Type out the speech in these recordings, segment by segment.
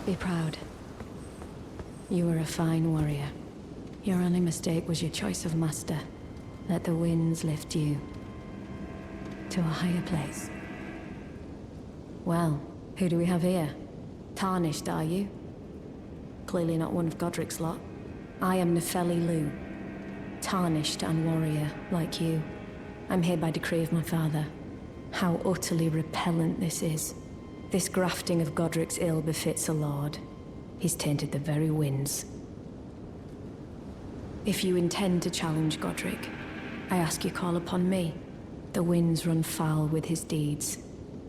Be proud. You were a fine warrior. Your only mistake was your choice of master. Let the winds lift you to a higher place. Well, who do we have here? Tarnished, are you? Clearly not one of Godrick's lot. I am Nefeli Lu. Tarnished and warrior, like you. I'm here by decree of my father. How utterly repellent this is. This grafting of Godrick's ill befits a lord. He's tainted the very winds. If you intend to challenge Godrick, I ask you call upon me. The winds run foul with his deeds.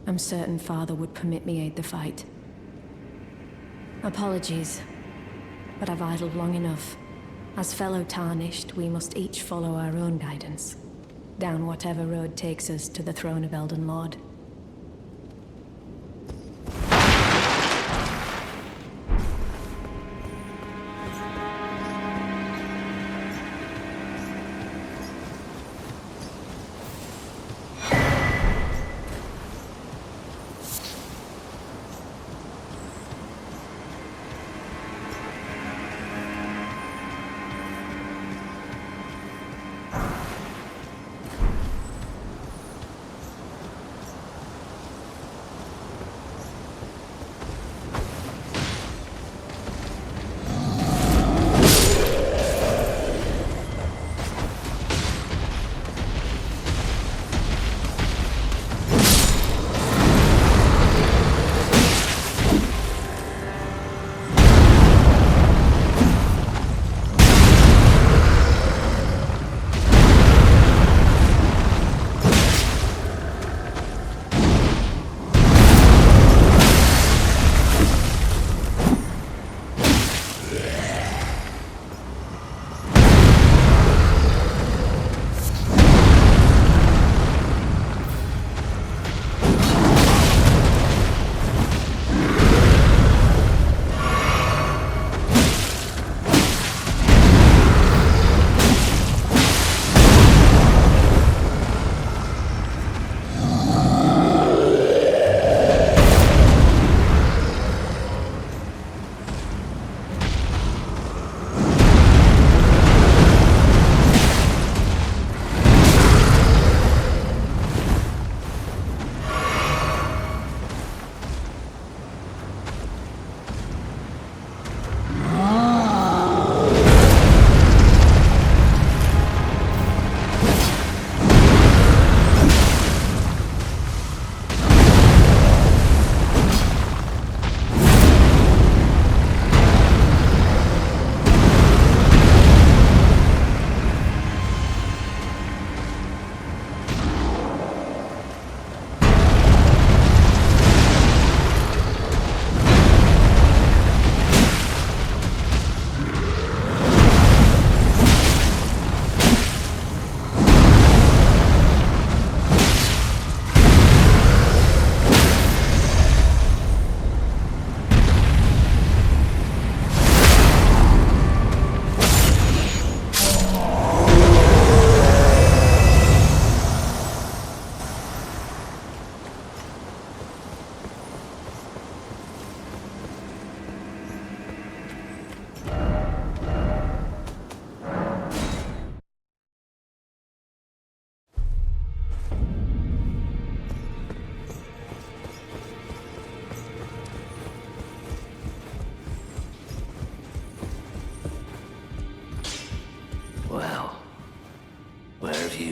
I'm certain father would permit me aid the fight. Apologies, but I've idled long enough. As fellow Tarnished, we must each follow our own guidance. Down whatever road takes us to the throne of Elden Lord.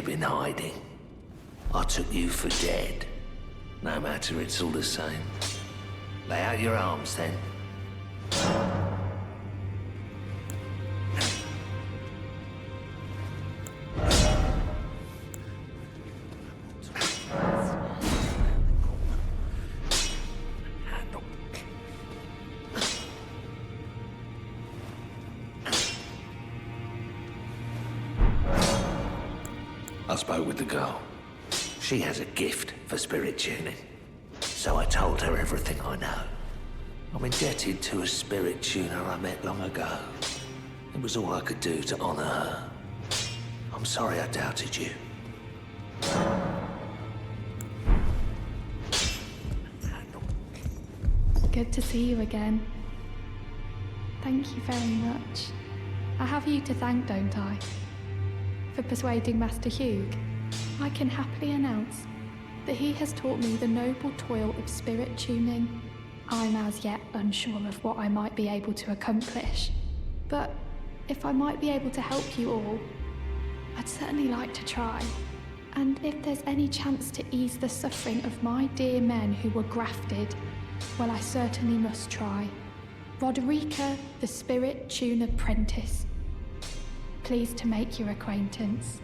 Been hiding. I took you for dead. No matter, it's all the same. Lay out your arms then. I spoke with the girl. She has a gift for spirit tuning. So I told her everything I know. I'm indebted to a spirit tuner I met long ago. It was all I could do to honor her. I'm sorry I doubted you. Good to see you again. Thank you very much. I have you to thank, don't I? For persuading Master Hugh, I can happily announce that he has taught me the noble toil of spirit tuning. I'm as yet unsure of what I might be able to accomplish, but if I might be able to help you all, I'd certainly like to try. And if there's any chance to ease the suffering of my dear men who were grafted, well, I certainly must try. Roderica, the Spirit Tune Apprentice. Pleased to make your acquaintance.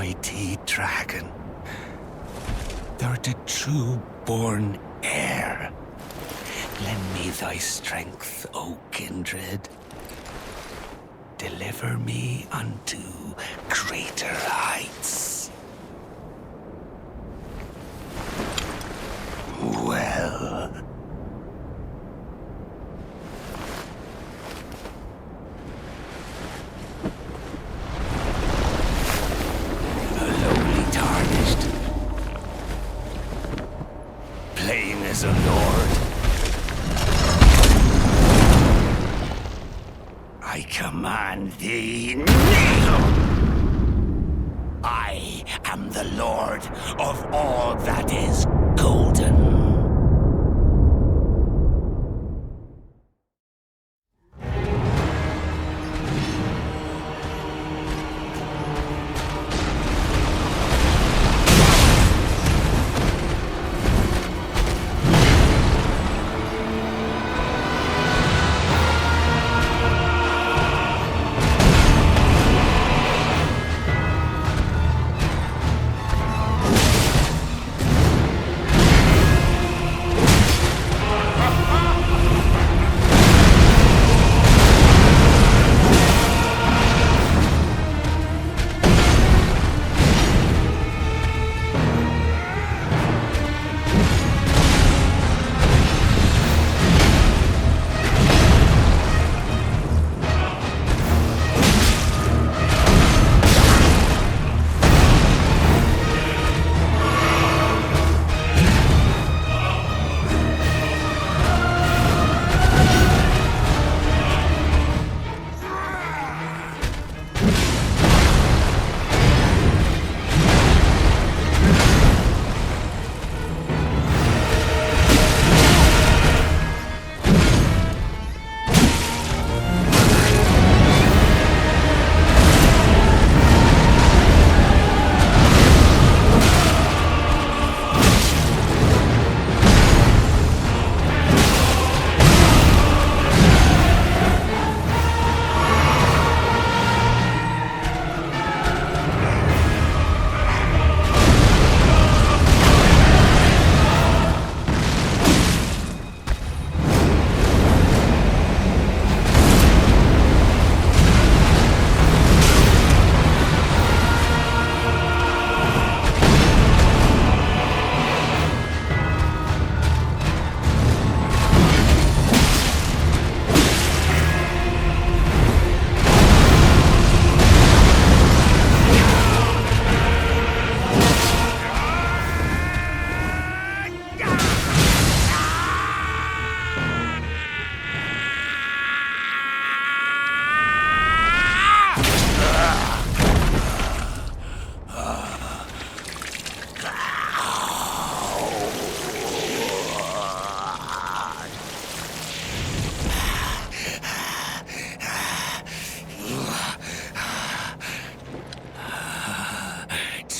mighty dragon. Thou the true born heir. Lend me thy strength, O kindred. Deliver me unto greater heights. Well. Lowly tarnished. Playing as a lord. I command thee, kneel! I am the lord of all that is golden.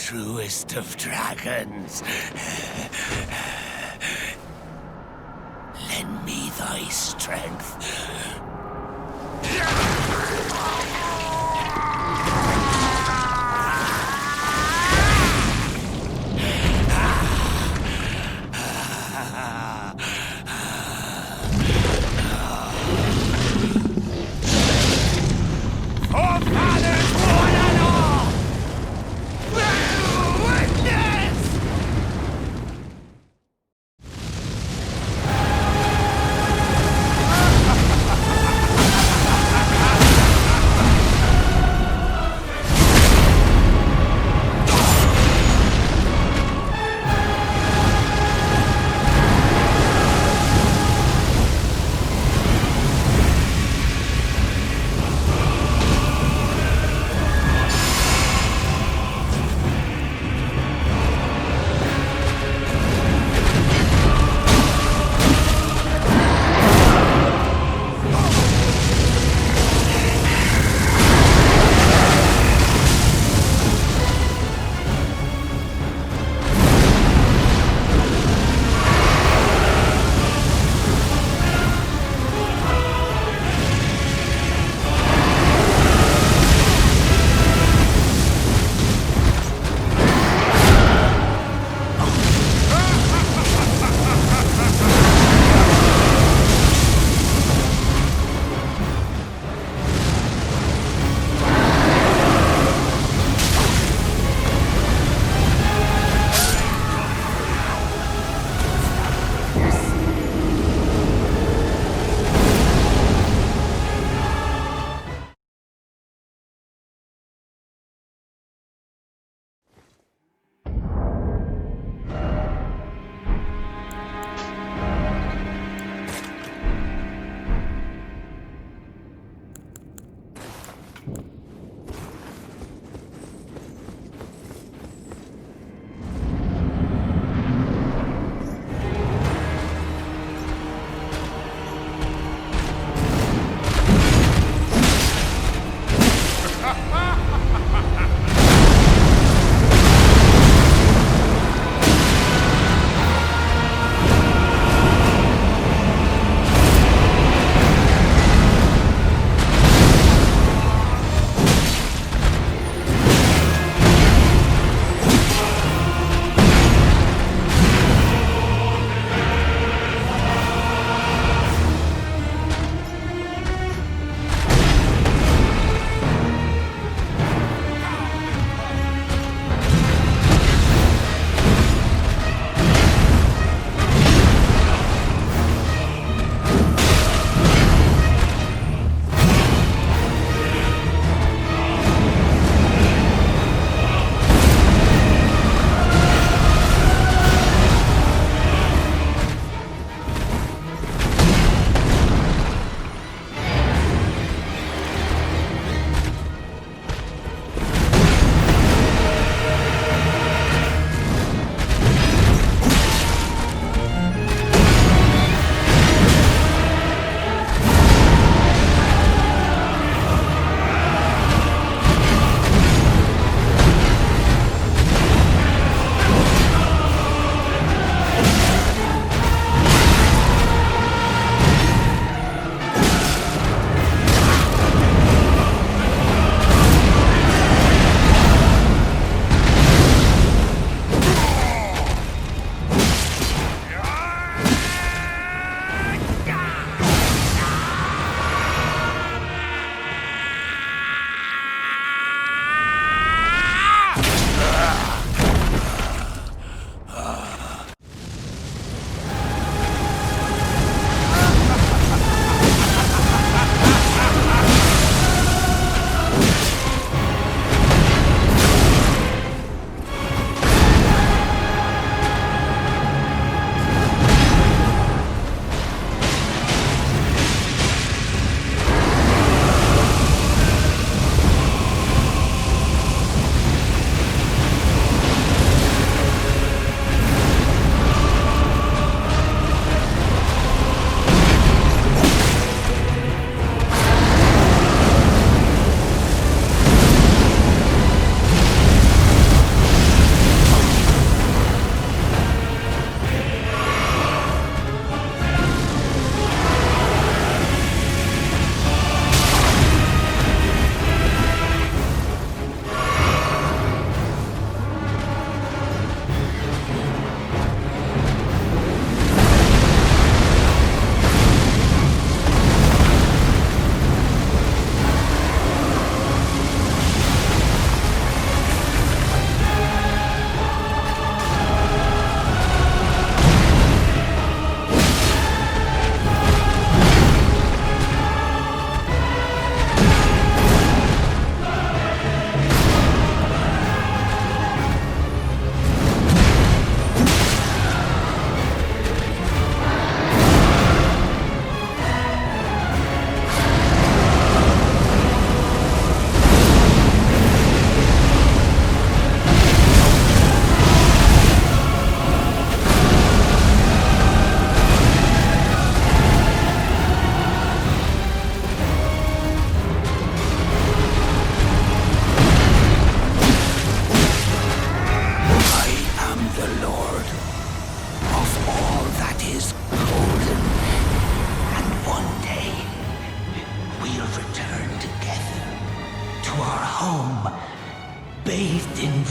Truest of dragons. Lend me thy strength.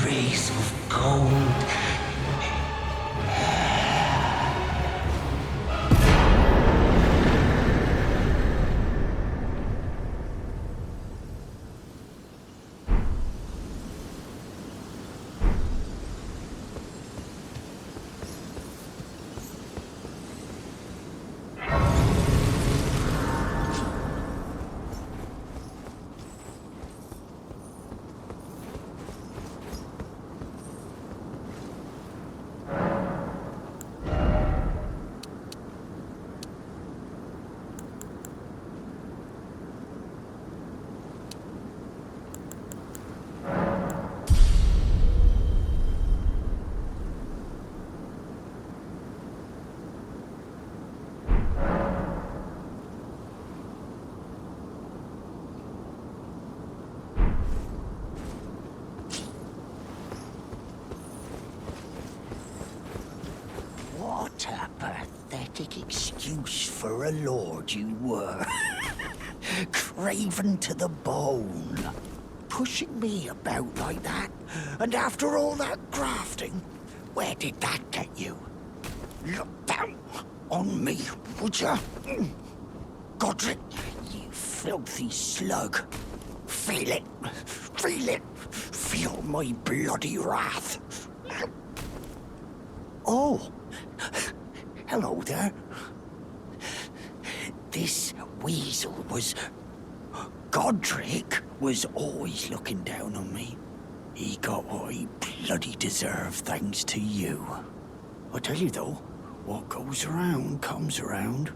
face of gold. What a pathetic excuse for a lord you were. Craven to the bone. Pushing me about like that. And after all that grafting, where did that get you? Look down on me, would ya? Godric, you filthy slug. Feel it. Feel it. Feel my bloody wrath. Oh. Hello there. This weasel was... Godric was always looking down on me. He got what he bloody deserved thanks to you. I tell you though, what goes around comes around.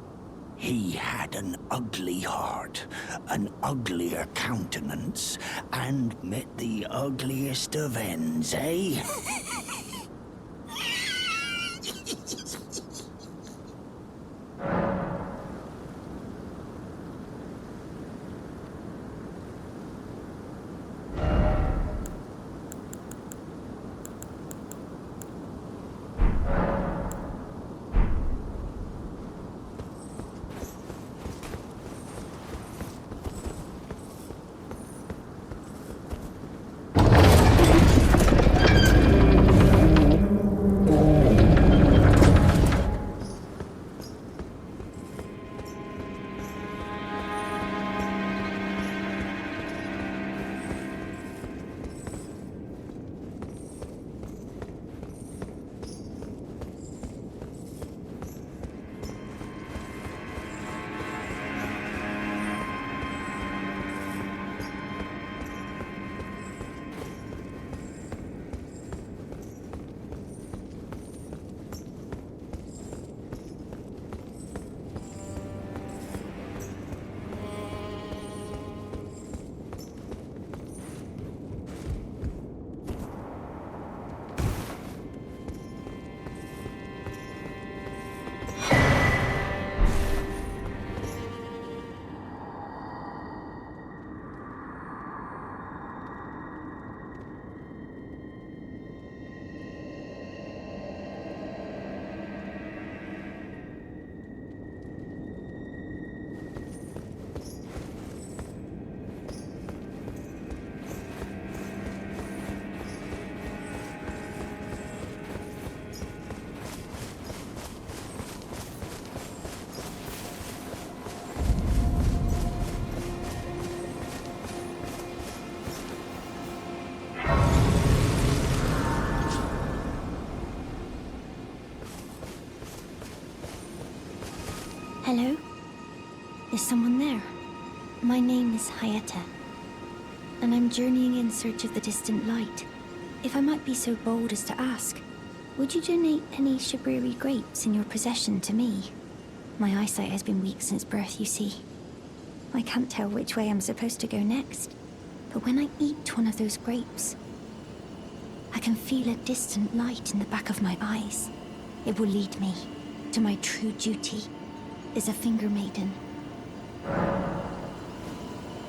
He had an ugly heart, an uglier countenance, and met the ugliest of ends, eh? Hello? Is someone there? My name is Hayeta, and I'm journeying in search of the distant light. If I might be so bold as to ask, would you donate any Shabriri grapes in your possession to me? My eyesight has been weak since birth, you see. I can't tell which way I'm supposed to go next, but when I eat one of those grapes, I can feel a distant light in the back of my eyes. It will lead me to my true duty as a finger maiden.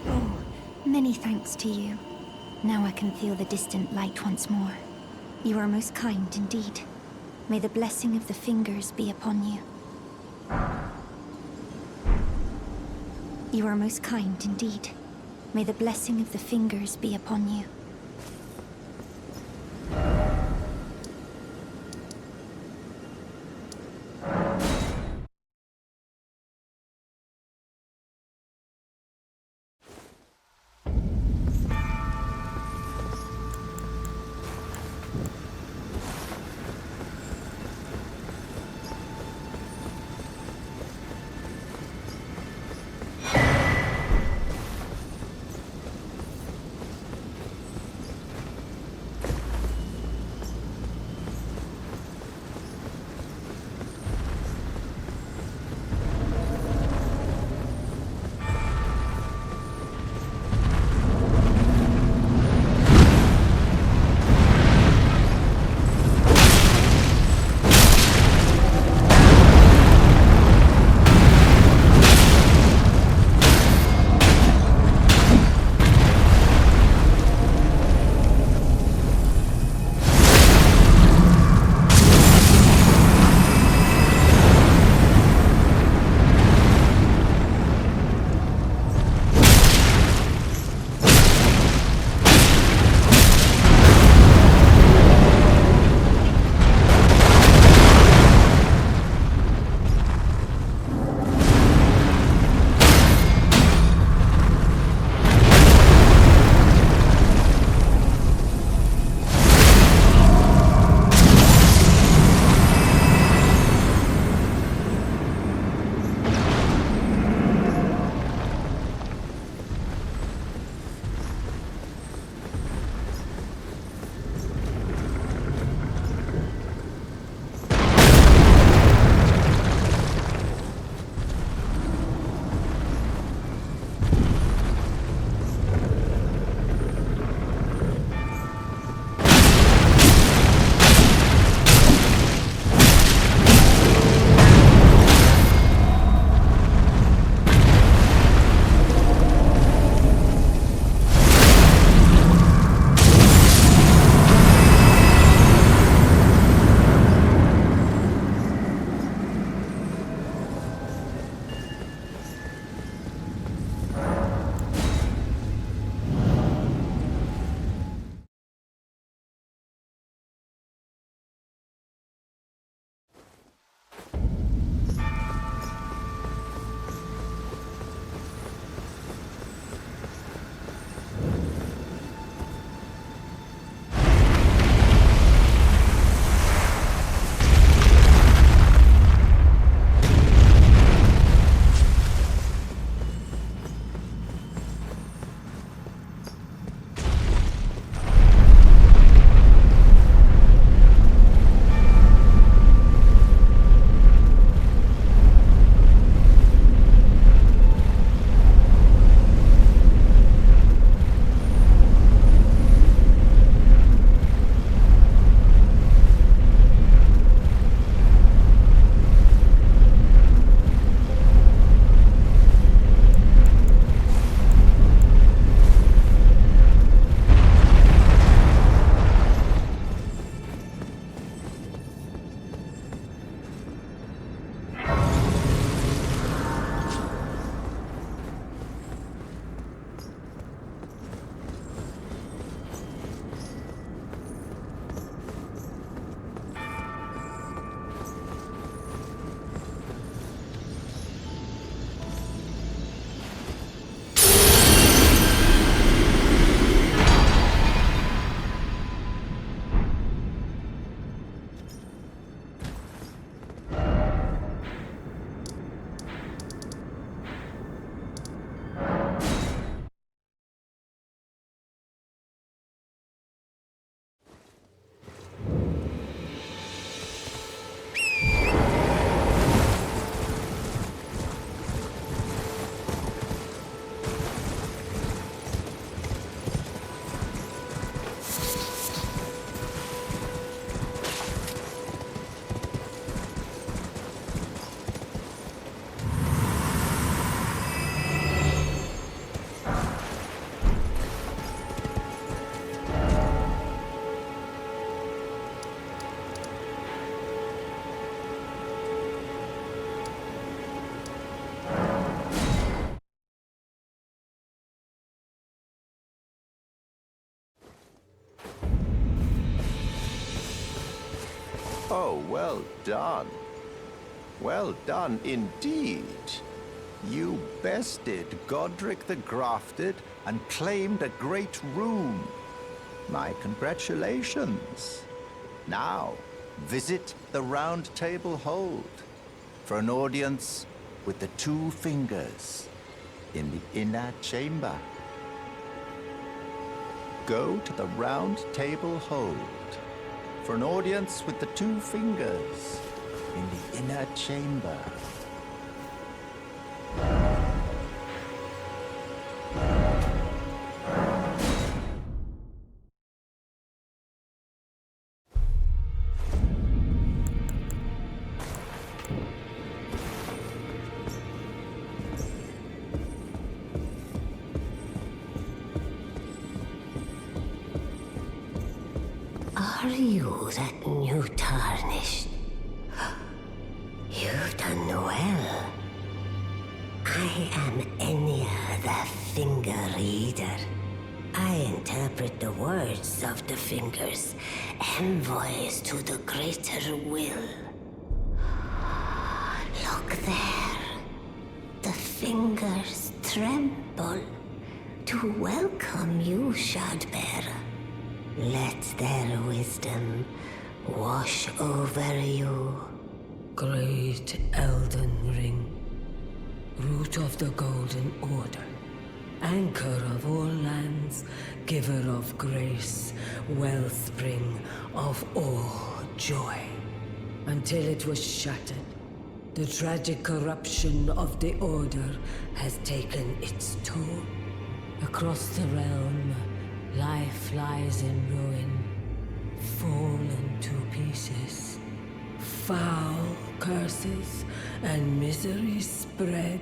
Oh, many thanks to you. Now I can feel the distant light once more. You are most kind indeed. May the blessing of the fingers be upon you. You are most kind indeed. May the blessing of the fingers be upon you. Oh, well done. Well done indeed. You bested Godrick the Grafted and claimed a great rune. My congratulations. Now, visit the Round Table Hold for an audience with the two fingers in the inner chamber. Go to the Round Table Hold for an audience with the two fingers in the inner chamber. Are you that new tarnished? You've done well. I am Enya the Finger Reader. I interpret the words of the fingers, envoys to the greater will. Look there. The fingers tremble to welcome you, Shardbearer. Let their wisdom wash over you. Great Elden Ring, root of the Golden Order, anchor of all lands, giver of grace, wellspring of all joy. Until it was shattered, the tragic corruption of the Order has taken its toll. Across the realm, life lies in ruin, fallen to pieces. Foul curses and misery spread,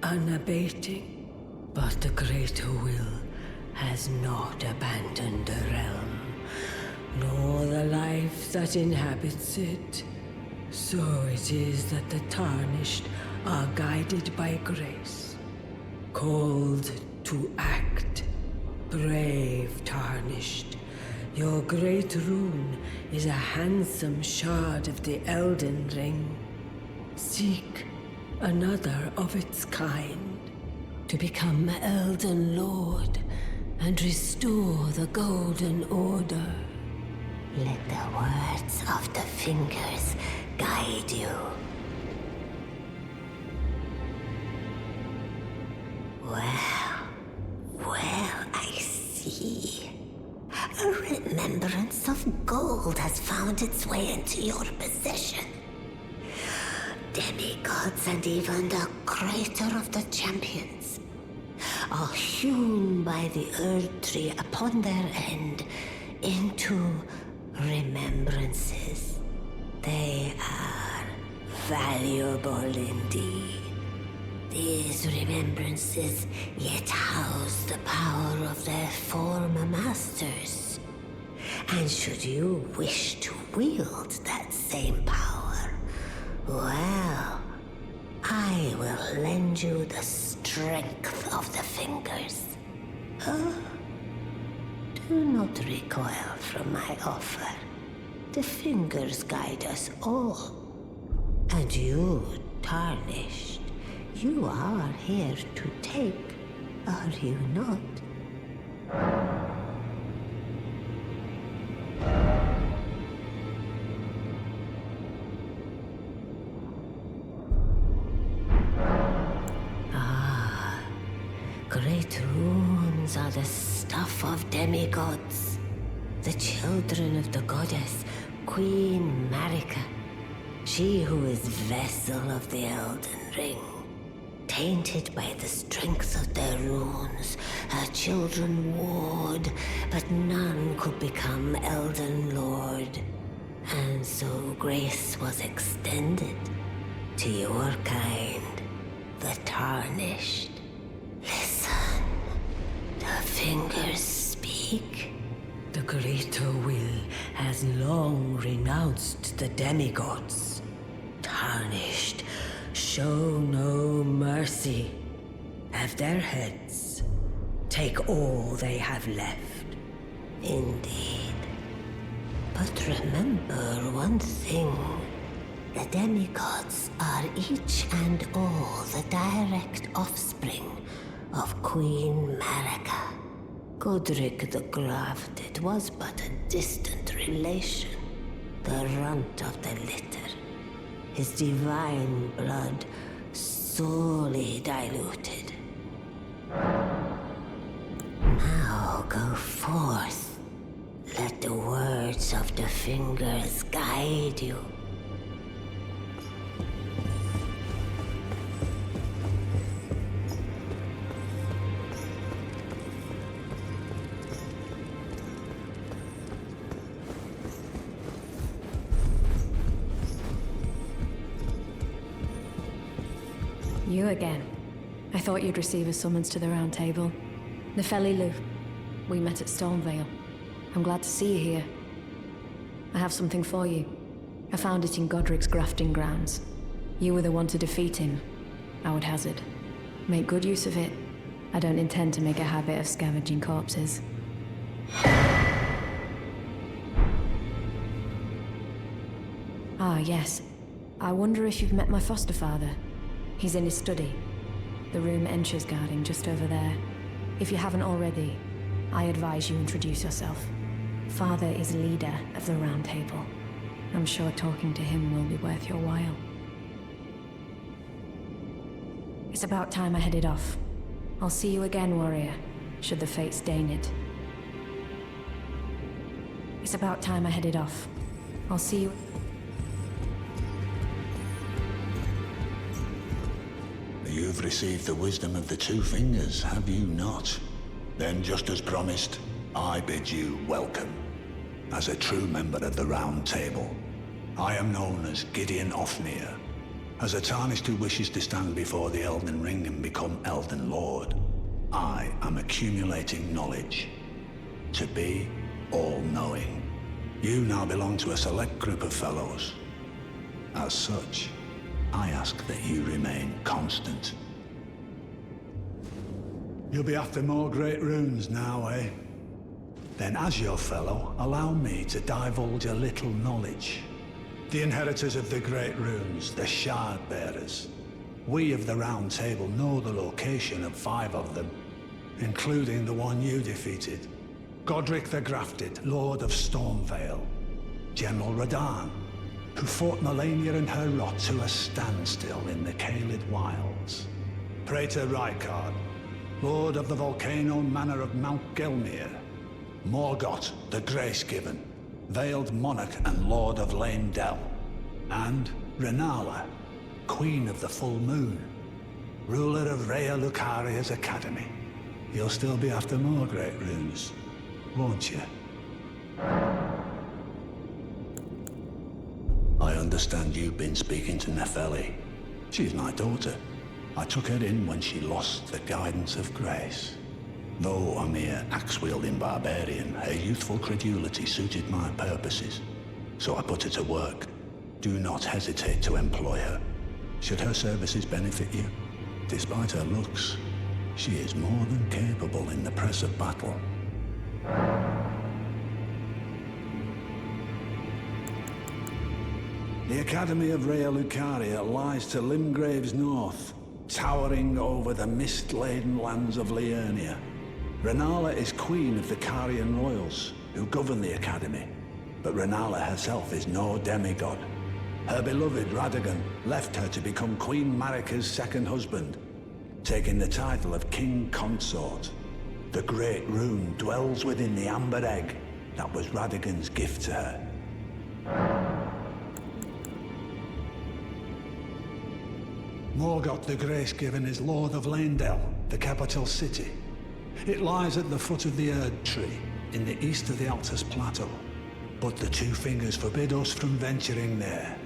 unabating. But the greater will has not abandoned the realm, nor the life that inhabits it. So it is that the tarnished are guided by grace, called to act. Brave tarnished, your great rune is a handsome shard of the Elden Ring. Seek another of its kind to become Elden Lord and restore the Golden Order. Let the words of the fingers guide you. Well, I see. A remembrance of gold has found its way into your possession. Demigods and even the greater of the champions are hewn by the Earth Tree upon their end into remembrances. They are valuable indeed. These remembrances yet house the power of their former masters. And should you wish to wield that same power, well, I will lend you the strength of the fingers. Oh, do not recoil from my offer. The fingers guide us all. And you, tarnished, you are here to take, are you not? Great runes are the stuff of demigods, the children of the goddess, Queen Marika, she who is vessel of the Elden Ring. Tainted by the strength of their runes, her children warred, but none could become Elden Lord. And so grace was extended to your kind, the tarnished. Listen, the fingers speak. The greater will has long renounced the demigods. Tarnished, show no mercy. Have their heads. Take all they have left. Indeed. But remember one thing. The demigods are each and all the direct offspring of Queen Marika. Godrick the Grafted was but a distant relation, the runt of the litter. His divine blood sorely diluted. Now go forth. Let the words of the fingers guide you. You again. I thought you'd receive a summons to the Round Table. Nefeli Lu. We met at Stormvale. I'm glad to see you here. I have something for you. I found it in Godrick's grafting grounds. You were the one to defeat him, I would hazard. Make good use of it. I don't intend to make a habit of scavenging corpses. Ah, yes. I wonder if you've met my foster father. He's in his study. The room Encher's guarding just over there. If you haven't already, I advise you introduce yourself. Father is leader of the Round Table. I'm sure talking to him will be worth your while. It's about time I headed off. I'll see you again, warrior, should the fates deign it. It's about time I headed off. I'll see you... You've received the wisdom of the Two Fingers, have you not? Then, just as promised, I bid you welcome. As a true member of the Round Table, I am known as Gideon Ofnir. As a Tarnished who wishes to stand before the Elden Ring and become Elden Lord, I am accumulating knowledge. To be all-knowing. You now belong to a select group of fellows. As such, I ask that you remain constant. You'll be after more great runes now, eh? Then as your fellow, allow me to divulge a little knowledge. The inheritors of the great runes, the Shard Bearers. We of the Round Table know the location of 5 of them, including the one you defeated. Godrick the Grafted, Lord of Stormvale. General Radahn, who fought Melania and her rot to a standstill in the Caelid Wilds. Praetor Rykard, Lord of the Volcano Manor of Mount Gelmir. Morgott the Grace-Given, Veiled Monarch and Lord of Lane Dell. And Renala, Queen of the Full Moon, ruler of Rhea Lucaria's Academy. You'll still be after more great runes, won't you? I understand you've been speaking to Nefeli. She's my daughter. I took her in when she lost the guidance of grace. Though a mere axe-wielding barbarian, her youthful credulity suited my purposes. So I put her to work. Do not hesitate to employ her. Should her services benefit you, despite her looks, she is more than capable in the press of battle. The Academy of Rhea Lucaria lies to Limgrave's north, towering over the mist-laden lands of Liurnia. Renala is queen of the Carian royals, who govern the Academy, but Renala herself is no demigod. Her beloved Radagon left her to become Queen Marika's second husband, taking the title of King Consort. The Great Rune dwells within the amber egg that was Radagon's gift to her. Morgott the Grace-Given is Lord of Lanedell, the capital city. It lies at the foot of the Erd Tree, in the east of the Altus Plateau. But the Two Fingers forbid us from venturing there,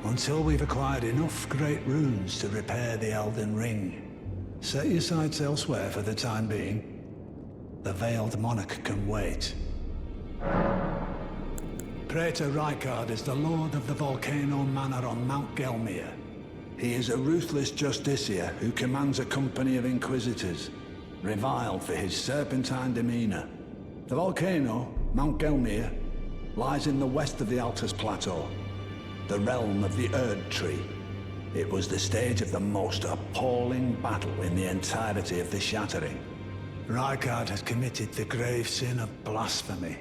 until we've acquired enough great runes to repair the Elden Ring. Set your sights elsewhere for the time being. The Veiled Monarch can wait. Praetor Rykard is the Lord of the Volcano Manor on Mount Gelmir. He is a ruthless justiciar who commands a company of inquisitors, reviled for his serpentine demeanor. The volcano, Mount Gelmir, lies in the west of the Altus Plateau, the realm of the Erd Tree. It was the stage of the most appalling battle in the entirety of the Shattering. Rykard has committed the grave sin of blasphemy,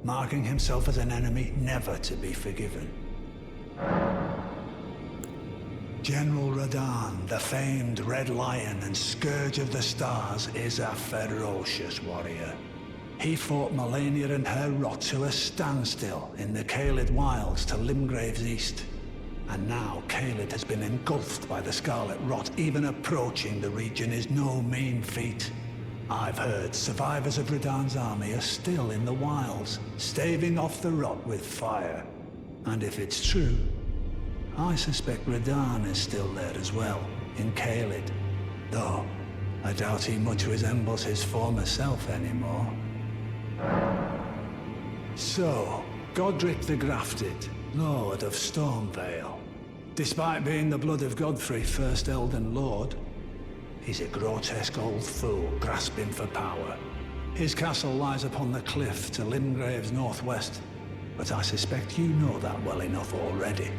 marking himself as an enemy never to be forgiven. General Radahn, the famed Red Lion and Scourge of the Stars, is a ferocious warrior. He fought Malenia and her rot to a standstill in the Caelid Wilds to Limgrave's east. And now Caelid has been engulfed by the Scarlet Rot. Even approaching the region is no mean feat. I've heard survivors of Radahn's army are still in the wilds, staving off the rot with fire. And if it's true, I suspect Radahn is still there as well, in Caelid. Though, I doubt he much resembles his former self anymore. So, Godrick the Grafted, Lord of Stormvale. Despite being the blood of Godfrey, first Elden Lord, he's a grotesque old fool grasping for power. His castle lies upon the cliff to Limgrave's northwest, but I suspect you know that well enough already.